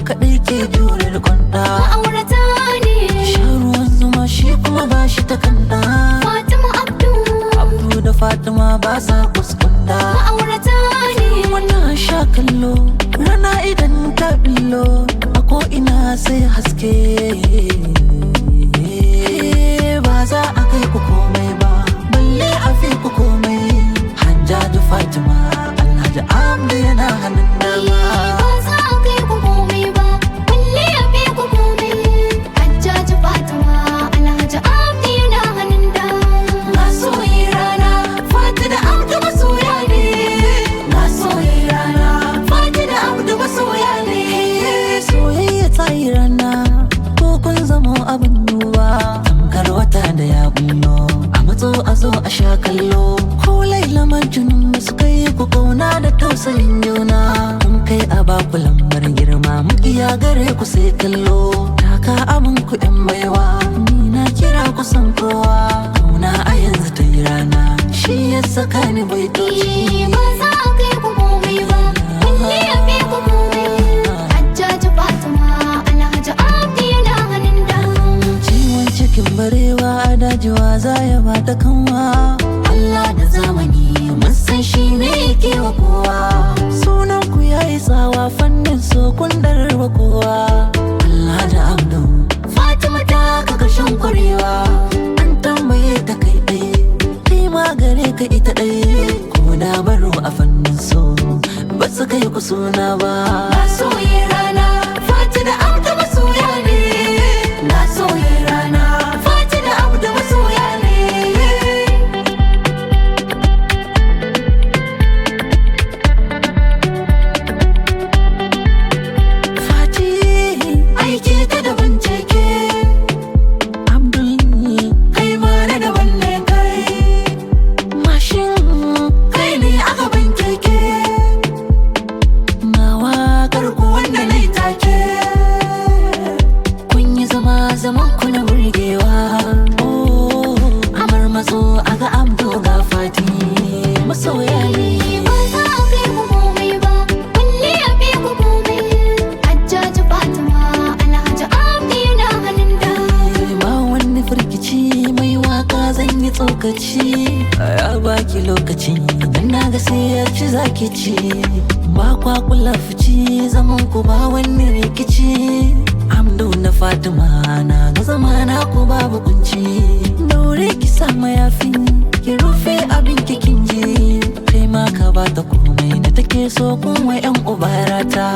kaɗai ke jure da kwanda. Ma'aurata ne. Sharuwan zuma shi kuma ba shi ta kanda. Fatima Abdu da Fatima ba sa kuskunda. Ma'aurata ne. Wannan sha kallo rana idan ta billo a ko ina sai haske. Ba za a kai ku komai ba balle a fi ku komai. Hajjaju Fatima Alhaji Abdu yana hannun dama. Ba za a kai ku komai ba balle a fi ku komai. Hajjaju Fatima Alhaji Abdu yana hannun dama. Masoyi rana Fati da Abdu masoya ne. Masoyi rana Fati da Abdu masoya ne. Soyayya ta yi rana ko kun zamo abin duba. Tamkar wata da ya bullo a matso a zo a sha kallo. Ko Laila Majnun suka yi ku kauna da tausayin juna. Kun kai a baku lambar girma makiya gare ku sai kallo. Taka abin ku yan baiwa ni na kira ku san kowa. Kauna a yanzu ta yi rana shi ya saka ni baitoci. Ba za a kai ku komai ba balle a fi ku komai. Hajjaju Fatima Alhaji Abdu yana hannun dama. Ciwon cikin barewa a dajiwa za ya bata kanwa. Allah da zamani mun san shi ne yake wa kowa. Sunan ku yayi tsawa fannin so kun darwa kowa. Allah da Abdu Fatima ta kaga shan kurewa. An tambaye ta kai ɗaya kai ma gare ka ita ɗaya. Ko da baro a fannin so ba su kai ku suna ba. Masoyi rana Fati da Abdu masoya ne. Masoyi rana Fati da Abdu masoya ne. Fati aiki ta daban ce ke. Abdul kai ma na daban ne kai. Mashin kai ne a gaban keke. Nawa karku wanda na yi take. Kun yi zama zaman ku na burgewa. Amar matso a ga Abdu ga Fati masoya ne. Ba za a kai ku komai ba balle a fi ku komai. Hajjaju Fatima Alhaji Abdu yana hannun dama. Ba wani firgici mai waka zan yi tsokaci. Ya baki lokaci dan na ga sai ya ci zaki ci. Ba kwa kula fici zaman ku ba wani rikici. Abdu na Fatima na ga zamana ku babu kunci. Daure ki sa mayafi ki rufe abin kin ji. Kai ma ka bata komai da take so kun wa yan ubarata.